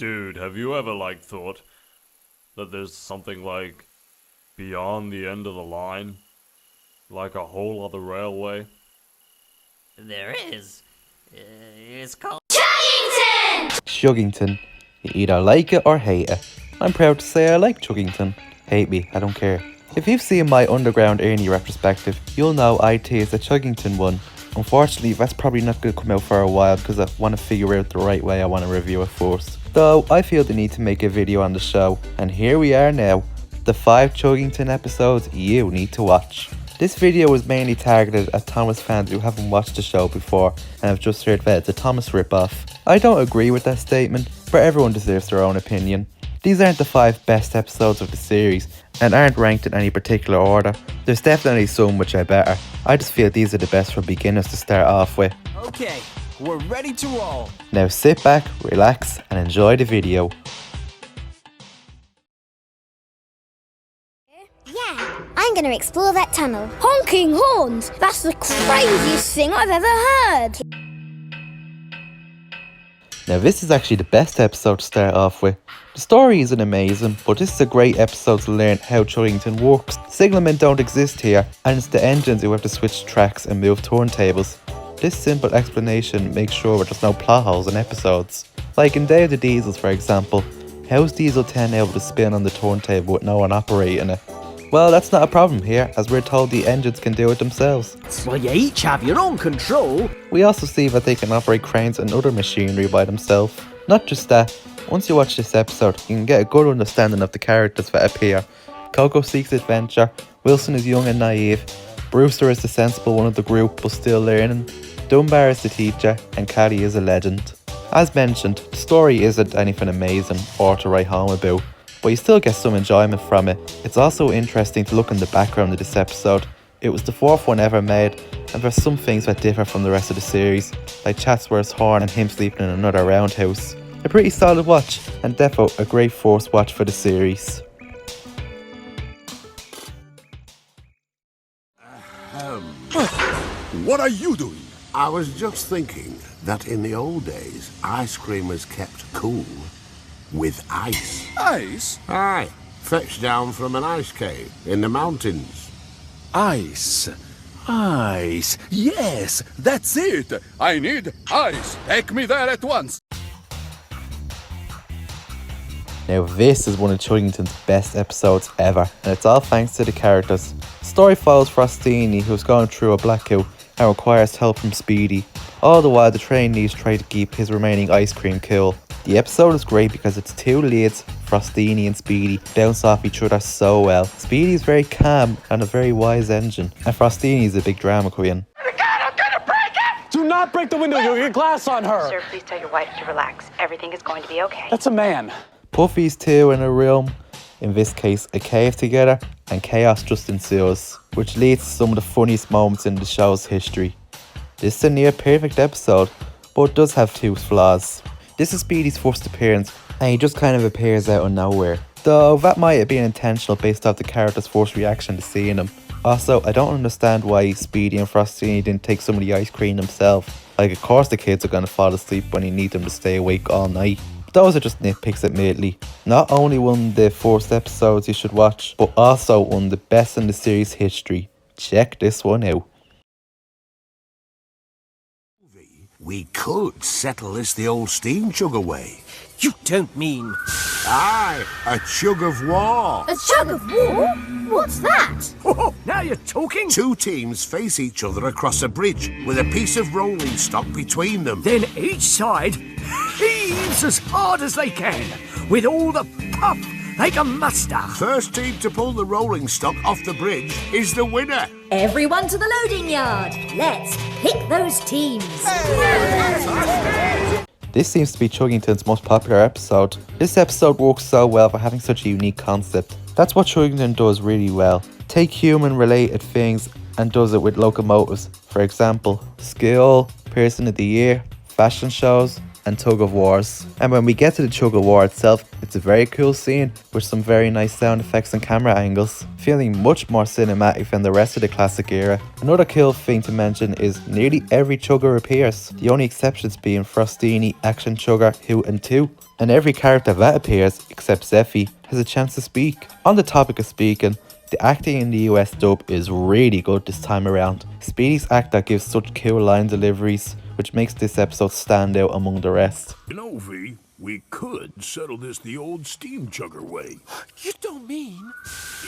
Dude, have you ever, thought that there's something, beyond the end of the line? Like a whole other railway? There is. It's called Chuggington. You either like it or hate it. I'm proud to say I like Chuggington. Hate me, I don't care. If you've seen my Underground Ernie retrospective, you'll know I teased the Chuggington one. Unfortunately, that's probably not going to come out for a while because I want to figure out the right way I want to review it first. Though, I feel the need to make a video on the show, and here we are now. The 5 Chuggington episodes you need to watch. This video is mainly targeted at Thomas fans who haven't watched the show before and have just heard that it's a Thomas ripoff. I don't agree with that statement, but everyone deserves their own opinion. These aren't the 5 best episodes of the series and aren't ranked in any particular order. There's definitely some which are better. I just feel these are the best for beginners to start off with. Okay, we're ready to roll. Now sit back, relax and enjoy the video. Yeah, I'm gonna explore that tunnel. Honking horns! That's the craziest thing I've ever heard! Now this is actually the best episode to start off with. The story isn't amazing, but this is a great episode to learn how Chuggington works. Signalmen don't exist here, and it's the engines who have to switch tracks and move turntables. This simple explanation makes sure that there's no plot holes in episodes. Like in Day of the Diesels for example, how's Diesel 10 able to spin on the turntable with no one operating it? Well, that's not a problem here, as we're told the engines can do it themselves. Well, you each have your own control. We also see that they can operate cranes and other machinery by themselves. Not just that, once you watch this episode, you can get a good understanding of the characters that appear. Coco seeks adventure, Wilson is young and naive, Brewster is the sensible one of the group but still learning, Dunbar is the teacher, and Callie is a legend. As mentioned, the story isn't anything amazing or to write home about, but you still get some enjoyment from it. It's also interesting to look in the background of this episode. It was the 4th one ever made, and there's some things that differ from the rest of the series, like Chatsworth's horn and him sleeping in another roundhouse. A pretty solid watch, and defo a great first watch for the series. What are you doing? I was just thinking that in the old days, ice cream was kept cool with ice. Ice? Aye, fetched down from an ice cave in the mountains. Ice. Ice. Yes, that's it. I need ice. Take me there at once. Now this is one of Chuggington's best episodes ever, and it's all thanks to the characters. The story follows Frostini, who's going through a blackout and requires help from Speedy. All the while the trainees try to keep his remaining ice cream cool. The episode is great because its 2 leads, Frostini and Speedy, bounce off each other so well. Speedy is very calm and a very wise engine, and Frostini is a big drama queen. Do not break the window, you'll get glass on her! Sir, please tell your wife to relax. Everything is going to be okay. That's a man. Puffy's 2 in a room, in this case a cave together, and chaos just ensues, which leads to some of the funniest moments in the show's history. This is a near perfect episode, but it does have 2 flaws. This is Speedy's first appearance, and he just kind of appears out of nowhere, though that might have been intentional based off the character's first reaction to seeing him. Also, I don't understand why Speedy and Frostini didn't take some of the ice cream themselves. Like, of course the kids are going to fall asleep when you need them to stay awake all night. Those are just nitpicks admittedly. Not only one of the first episodes you should watch, but also one of the best in the series history. Check this one out. We could settle this the old steam chug away. You don't mean... Aye, a chug of war. A Tug of War? What's that? Oh, now you're talking. 2 teams face each other across a bridge with a piece of rolling stock between them. Then each side heaves as hard as they can, with all the puff they can muster. First team to pull the rolling stock off the bridge is the winner. Everyone to the loading yard. Let's pick those teams. This seems to be Chuggington's most popular episode. This episode works so well for having such a unique concept. That's what Chuggington does really well. Take human related things and does it with locomotives. For example, school, person of the year, fashion shows, and Tug of Wars. And when we get to the Tug of War itself, it's a very cool scene with some very nice sound effects and camera angles, feeling much more cinematic than the rest of the classic era. Another cool thing to mention is nearly every chugger appears, the only exceptions being Frostini, Action Chugger, Hoot and Toot. And every character that appears, except Zeffy, has a chance to speak. On the topic of speaking, the acting in the US dub is really good this time around. Speedy's actor gives such cool line deliveries, which makes this episode stand out among the rest. You know, V, we could settle this the old steam chugger way. You don't mean?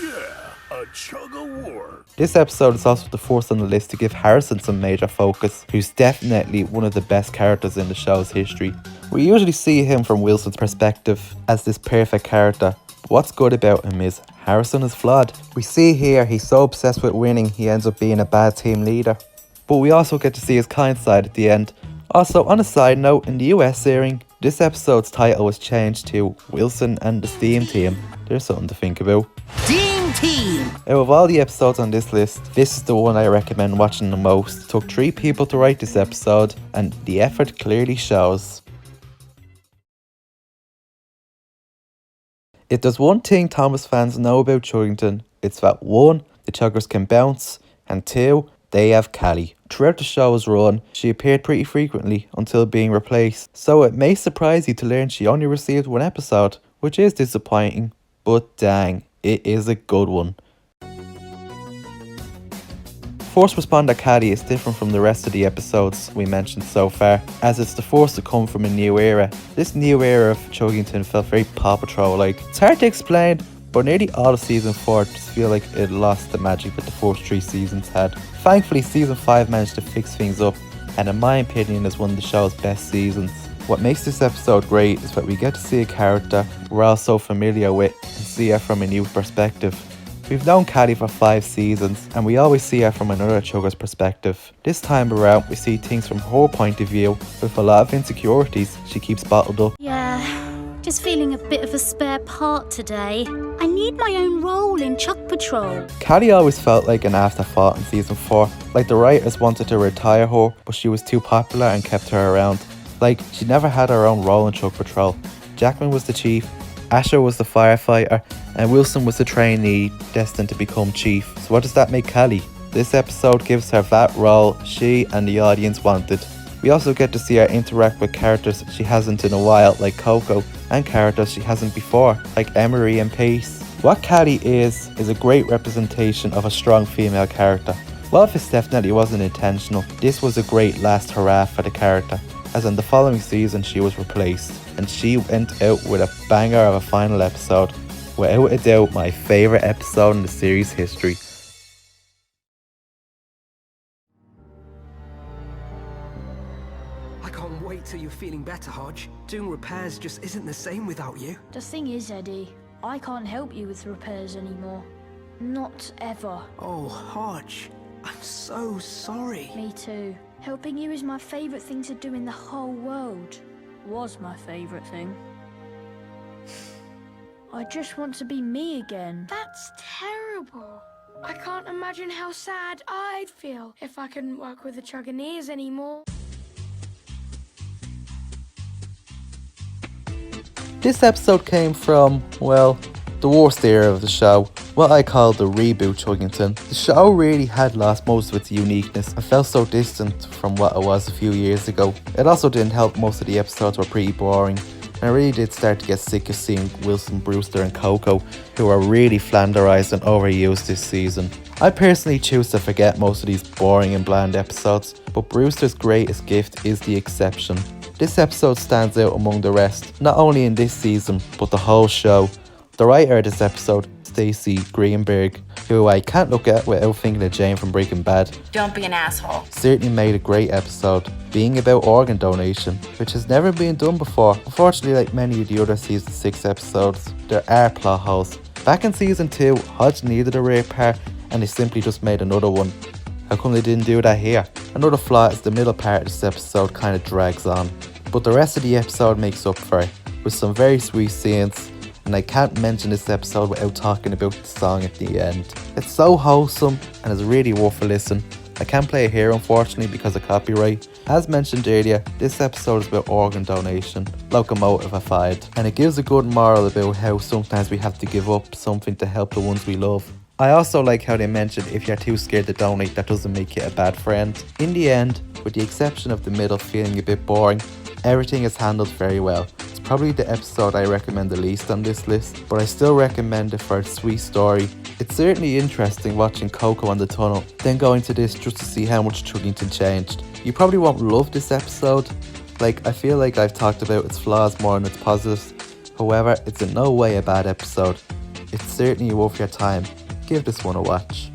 Yeah, a Tug of War. This episode is also the first on the list to give Harrison some major focus, who's definitely one of the best characters in the show's history. We usually see him from Wilson's perspective as this perfect character. What's good about him is Harrison is flawed. We see here he's so obsessed with winning he ends up being a bad team leader. But we also get to see his kind side at the end. Also, on a side note, in the US airing, this episode's title was changed to Wilson and the Steam Team. There's something to think about. Steam Team! Out of all the episodes on this list, this is the one I recommend watching the most. It took 3 people to write this episode, and the effort clearly shows. If there's one thing Thomas fans know about Chuggington, it's that 1, the chuggers can bounce, and 2, they have Callie. Throughout the show's run, she appeared pretty frequently until being replaced, so it may surprise you to learn she only received 1 episode, which is disappointing, but dang, it is a good one. First Responder Callie is different from the rest of the episodes we mentioned so far, as it's the first to come from a new era. This new era of Chuggington felt very Paw Patrol-like. It's hard to explain, but nearly all of season 4 just feel like it lost the magic that the first 3 seasons had. Thankfully, season 5 managed to fix things up, and in my opinion is one of the show's best seasons. What makes this episode great is that we get to see a character we're all so familiar with and see her from a new perspective. We've known Callie for 5 seasons, and we always see her from another chugger's perspective. This time around, we see things from her point of view, with a lot of insecurities she keeps bottled up. Yeah, just feeling a bit of a spare part today. I need my own role in Chug Patrol. Callie always felt like an afterthought in season 4, like the writers wanted to retire her, but she was too popular and kept her around. Like, she never had her own role in Chug Patrol. Jackman was the chief, Asher was the firefighter, and Wilson was the trainee destined to become chief. So what does that make Callie? This episode gives her that role she and the audience wanted. We also get to see her interact with characters she hasn't in a while, like Coco, and characters she hasn't before, like Emery and Pace. What Callie is a great representation of a strong female character. While this definitely wasn't intentional, this was a great last hurrah for the character, as in the following season she was replaced, and she went out with a banger of a final episode. Without a doubt, my favourite episode in the series' history. I can't wait till you're feeling better, Hodge. Doing repairs just isn't the same without you. The thing is, Eddie, I can't help you with repairs anymore. Not ever. Oh, Hodge, I'm so sorry. Me too. Helping you is my favourite thing to do in the whole world. Was my favourite thing. I just want to be me again. That's terrible. I can't imagine how sad I'd feel if I couldn't work with the Chuggineers anymore. This episode came from, well, the worst era of the show, what I call the reboot Chuggington. The show really had lost most of its uniqueness and felt so distant from what it was a few years ago. It also didn't help most of the episodes were pretty boring, and I really did start to get sick of seeing Wilson, Brewster and Coco, who are really flanderized and overused this season. I personally choose to forget most of these boring and bland episodes, but Brewster's greatest gift is the exception. This episode stands out among the rest, not only in this season, but the whole show. The writer of this episode, Stacey Greenberg, who I can't look at without thinking of Jane from Breaking Bad, Don't be an asshole. certainly made a great episode, being about organ donation, which has never been done before. Unfortunately, like many of the other season 6 episodes, there are plot holes. Back in season 2, Hodge needed a rape part and they simply just made another one. How come they didn't do that here? Another flaw is the middle part of this episode kind of drags on, but the rest of the episode makes up for it, with some very sweet scenes, and I can't mention this episode without talking about the song at the end. It's so wholesome and is really worth a listen. I can't play it here unfortunately because of copyright. As mentioned earlier, this episode is about organ donation, locomotive aside, and it gives a good moral about how sometimes we have to give up something to help the ones we love. I also like how they mentioned if you're too scared to donate, that doesn't make you a bad friend. In the end, with the exception of the middle feeling a bit boring, everything is handled very well. It's probably the episode I recommend the least on this list, but I still recommend it for its sweet story. It's certainly interesting watching Coco on the tunnel, then going to this just to see how much Chuggington changed. You probably won't love this episode, I feel like I've talked about its flaws more than its positives. However, it's in no way a bad episode. It's certainly worth your time. Give this one a watch.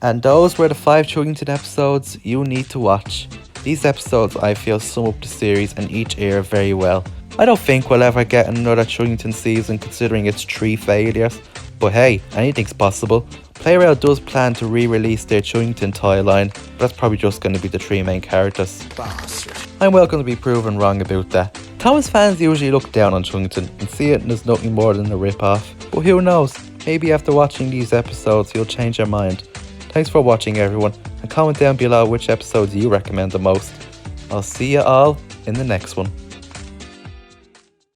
And those were the 5 Chuggington episodes you need to watch. These episodes I feel sum up the series and each era very well. I don't think we'll ever get another Chuggington season considering its 3 failures, but hey, anything's possible. Playrail does plan to re-release their Chuggington toy line, but that's probably just going to be the 3 main characters. Bastard. I'm welcome to be proven wrong about that. Thomas fans usually look down on Chuggington and see it as nothing more than a rip-off, but who knows, maybe after watching these episodes you'll change your mind. Thanks for watching everyone, and comment down below which episodes you recommend the most. I'll see you all in the next one.